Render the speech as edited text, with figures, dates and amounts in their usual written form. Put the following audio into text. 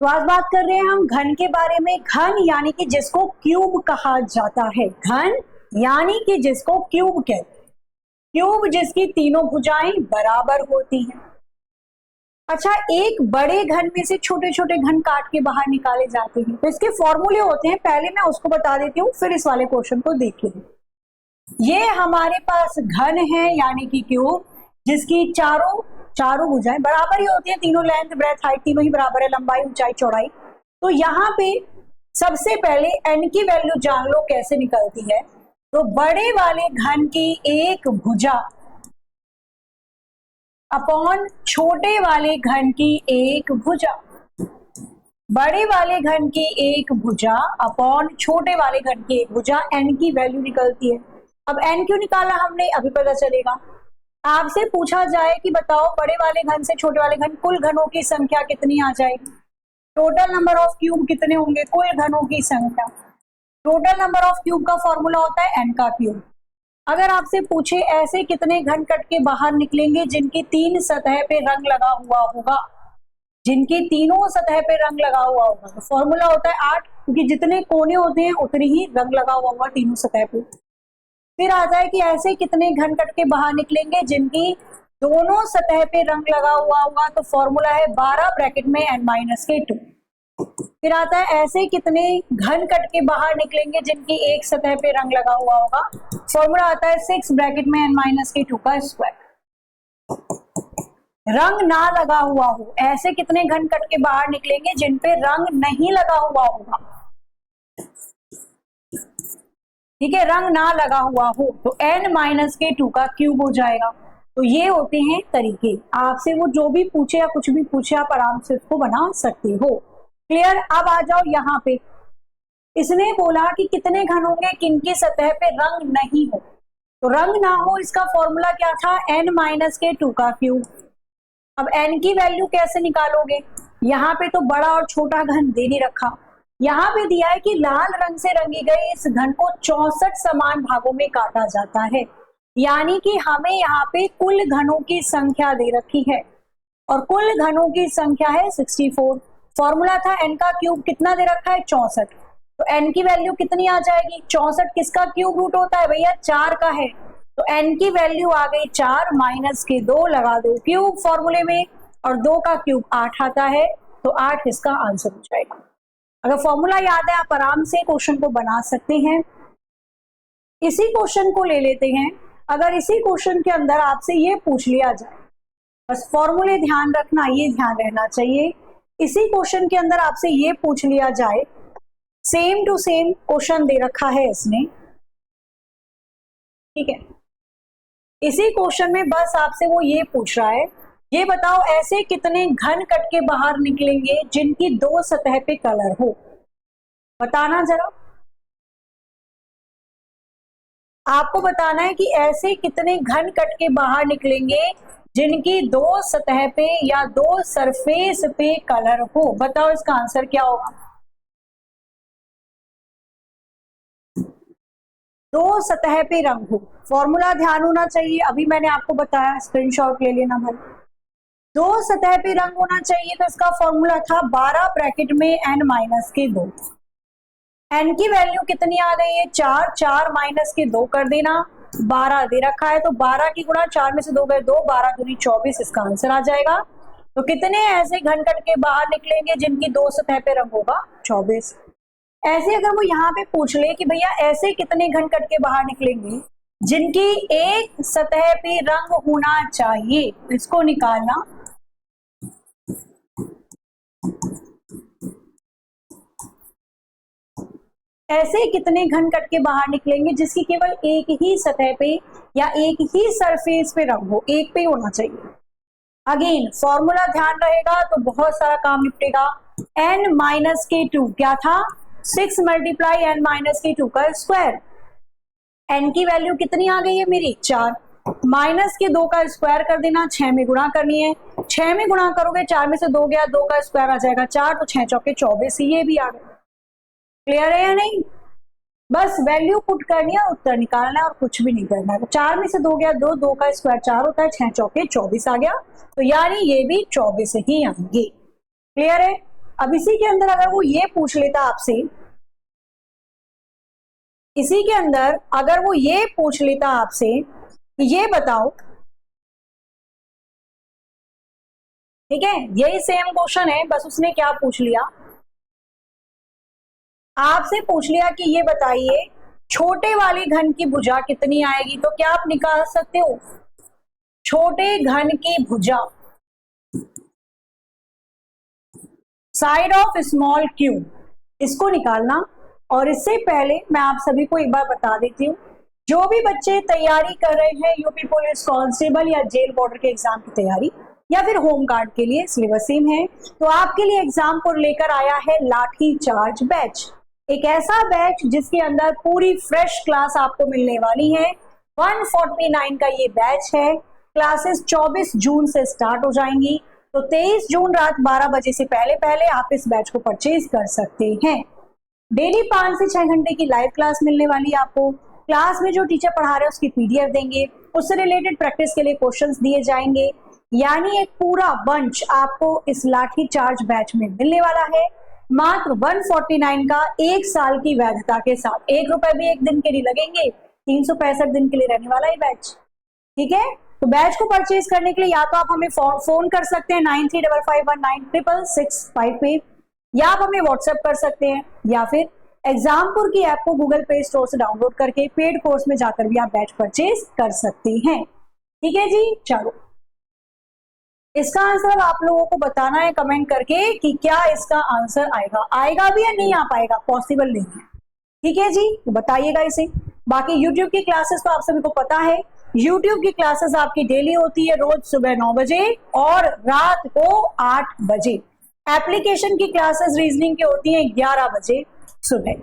तो आज बात कर रहे हैं हम घन के बारे में। घन यानी कि जिसको क्यूब कहा जाता है। घन यानी कि जिसको क्यूब कहते हैं। क्यूब जिसकी तीनों भुजाएं बराबर होती हैं। अच्छा, एक बड़े घन में से छोटे छोटे घन काट के बाहर निकाले जाते हैं, तो इसके फॉर्मूले होते हैं। पहले मैं उसको बता देती हूँ, फिर इस वाले क्वेश्चन को देखिए। ये हमारे पास घन है यानी कि क्यूब, जिसकी चारों भुजाएं बराबर ही होती हैं। तीनों लेंथ ब्रेथ हाइट तीनों ही बराबर है, लंबाई ऊंचाई चौड़ाई। तो यहाँ पे सबसे पहले n की वैल्यू जान लो कैसे निकलती है। तो बड़े वाले घन की एक भुजा अपॉन छोटे वाले घन की एक भुजा, बड़े वाले घन की एक भुजा अपॉन छोटे वाले घन की एक भुजा, n की वैल्यू निकलती है। अब n क्यों निकाला हमने, अभी पता चलेगा। आपसे पूछा जाए कि बताओ बड़े वाले घन से छोटे वाले घन, कुल घनों की संख्या कितनी आ जाएगी। टोटल नंबर ऑफ क्यूब कितने होंगे, कुल घनों की संख्या। टोटल नंबर ऑफ क्यूब का फॉर्मूला होता है n का क्यूब। अगर आपसे पूछे ऐसे कितने घन कट के बाहर निकलेंगे जिनकी तीन सतह पे रंग लगा हुआ होगा, जिनकी तीनों सतह पे रंग लगा हुआ होगा, तो फॉर्मूला होता है 8, क्योंकि जितने कोने होते हैं उतनी ही रंग लगा हुआ होगा तीनों सतह पे। फिर आता है कि ऐसे कितने घन कट के बाहर निकलेंगे जिनकी दोनों सतह पे रंग लगा हुआ होगा, तो फॉर्मूला है 12 ब्रैकेट में n-2। फिर आता है ऐसे कितने घन कट के बाहर निकलेंगे जिनकी एक सतह पे रंग लगा हुआ होगा, फॉर्मूला आता है 6 ब्रैकेट में n-2 का स्क्वायर। रंग ना लगा हुआ हो, ऐसे कितने घन कट के बाहर निकलेंगे जिन पे रंग नहीं लगा हुआ होगा। ठीक है, रंग ना लगा हुआ हो तो n-2 का क्यूब हो जाएगा। तो ये होते हैं तरीके। आपसे वो जो भी पूछे या कुछ भी पूछे आप आराम से उसको बना सकते हो। क्लियर। अब आ जाओ यहाँ पे, इसने बोला कि कितने घन होंगे किनकी सतह पे रंग नहीं हो। तो रंग ना हो इसका फॉर्मूला क्या था, n-2 का क्यूब। अब n की वैल्यू कैसे निकालोगे, यहाँ पे तो बड़ा और छोटा घन दे नहीं रखा। यहाँ पे दिया है कि लाल रंग से रंगे गए इस घन को 64 समान भागों में काटा जाता है, यानी कि हमें यहाँ पे कुल घनों की संख्या दे रखी है और कुल घनों की संख्या है 64। फॉर्मूला था n का क्यूब, कितना दे रखा है 64। तो n की वैल्यू कितनी आ जाएगी, 64 किसका क्यूब रूट होता है भैया, 4 का है। तो n की वैल्यू आ गई 4 माइनस के 2 लगा दो क्यूब फॉर्मूले में, और 2 का क्यूब 8 आता है, तो 8 इसका आंसर हो जाएगा। अगर फॉर्मूला याद है आप आराम से क्वेश्चन को बना सकते हैं। इसी क्वेश्चन को ले लेते हैं। अगर इसी क्वेश्चन के अंदर आपसे ये पूछ लिया जाए, बस फॉर्मूले ध्यान रखना, ये ध्यान रहना चाहिए। इसी क्वेश्चन के अंदर आपसे ये पूछ लिया जाए, सेम टू सेम क्वेश्चन दे रखा है इसने, ठीक है। इसी क्वेश्चन में बस आपसे वो ये पूछ रहा है, ये बताओ ऐसे कितने घन कट के बाहर निकलेंगे जिनकी दो सतह पे कलर हो, बताना जरा। आपको बताना है कि ऐसे कितने घन कट के बाहर निकलेंगे जिनकी दो सतह पे या दो सरफेस पे कलर हो। बताओ इसका आंसर क्या होगा। दो सतह पे रंग हो, फॉर्मूला ध्यान होना चाहिए, अभी मैंने आपको बताया, स्क्रीनशॉट ले लेना भाई। दो सतह पे रंग होना चाहिए, तो इसका फॉर्मूला था 12 ब्रैकेट में n-2। n की वैल्यू कितनी आ गई है, 4, 4 माइनस के 2 कर देना, 12 दे रखा है, तो 12 की गुणा 4 में से 2 गए 2, 12 दूनी 24, इसका आंसर आ जाएगा। तो कितने ऐसे घन कट के बाहर निकलेंगे जिनकी दो सतह पे रंग होगा, 24। ऐसे अगर वो यहाँ पे पूछ ले कि भैया ऐसे कितने घन कट के बाहर निकलेंगे जिनकी एक सतह पे रंग होना चाहिए, इसको निकालना। ऐसे कितने घन कट के बाहर निकलेंगे जिसकी केवल एक ही सतह पे या एक ही सरफेस पे रंग हो, एक पे होना चाहिए। अगेन फॉर्मूला ध्यान रहेगा तो बहुत सारा काम निपटेगा। n-2 क्या था, 6 मल्टीप्लाई n-2 का स्क्वायर। n की वैल्यू कितनी आ गई है मेरी, 4, माइनस के 2 का स्क्वायर कर देना, 6 में गुणा करनी है, 6 में गुणा करोगे 4 में से 2 गया, 2 का स्क्वायर आ जाएगा 4, तो 6 चौके 24, ये भी आ गया। क्लियर है या नहीं, बस वैल्यू पुट करनी है, उत्तर निकालना है और कुछ भी नहीं करना है। तो 4 में से 2 गया 2, 2 का स्क्वायर 4 होता है, 6 चौके 24 आ गया, तो यानी ये भी 24 ही आएंगे। क्लियर है। अब इसी के अंदर अगर वो ये पूछ लेता आपसे, इसी के अंदर अगर वो ये पूछ लेता आपसे कि ये बताओ, ठीक है, यही सेम क्वेश्चन है, बस उसने क्या पूछ लिया, आपसे पूछ लिया कि ये बताइए छोटे वाले घन की भुजा कितनी आएगी, तो क्या आप निकाल सकते हो छोटे घन की भुजा, साइड ऑफ स्मॉल क्यूब, इसको निकालना। और इससे पहले मैं आप सभी को एक बार बता देती हूँ, जो भी बच्चे तैयारी कर रहे हैं यूपी पुलिस कांस्टेबल या जेल बॉर्डर के एग्जाम की तैयारी या फिर होम गार्ड के लिए, सिलेबस सेम है, तो आपके लिए एग्जामपुर लेकर आया है लाठी चार्ज बैच, एक ऐसा बैच जिसके अंदर पूरी फ्रेश क्लास आपको मिलने वाली है। 149 का ये बैच है, क्लासेस 24 जून से स्टार्ट हो जाएंगी, तो 23 जून रात 12 बजे से पहले पहले आप इस बैच को परचेज कर सकते हैं। डेली 5 से 6 घंटे की लाइव क्लास मिलने वाली है आपको, क्लास में जो टीचर पढ़ा रहे हैं उसकी पीडीएफ देंगे, उससे रिलेटेड प्रैक्टिस के लिए क्वेश्चंस दिए जाएंगे, यानी एक पूरा बंच आपको इस लाठी चार्ज बैच में मिलने वाला है, मात्र 149 का 1 साल की वैधता के साथ, 1 रुपए भी एक दिन के लिए लगेंगे, 365 दिन के लिए रहने वाला है बैच, ठीक है। तो बैच को परचेज करने के लिए या तो आप हमें फोन कर सकते हैं 9355196665 पे, या आप हमें व्हाट्सएप कर सकते हैं, या फिर एग्जामपुर की ऐप को गूगल प्ले स्टोर से डाउनलोड करके पेड कोर्स में जाकर भी आप बैच परचेज कर सकते हैं, ठीक है जी। चलो, इसका आंसर आप लोगों को बताना है कमेंट करके कि क्या इसका आंसर आएगा भी या नहीं आ पाएगा, पॉसिबल नहीं है, ठीक है जी, तो बताइएगा इसे। बाकी यूट्यूब की क्लासेस तो आप सभी को पता है, यूट्यूब की क्लासेस आपकी डेली होती है रोज सुबह 9 बजे और रात को 8 बजे। एप्लीकेशन की क्लासेस रीजनिंग की होती है 11 बजे सुबह।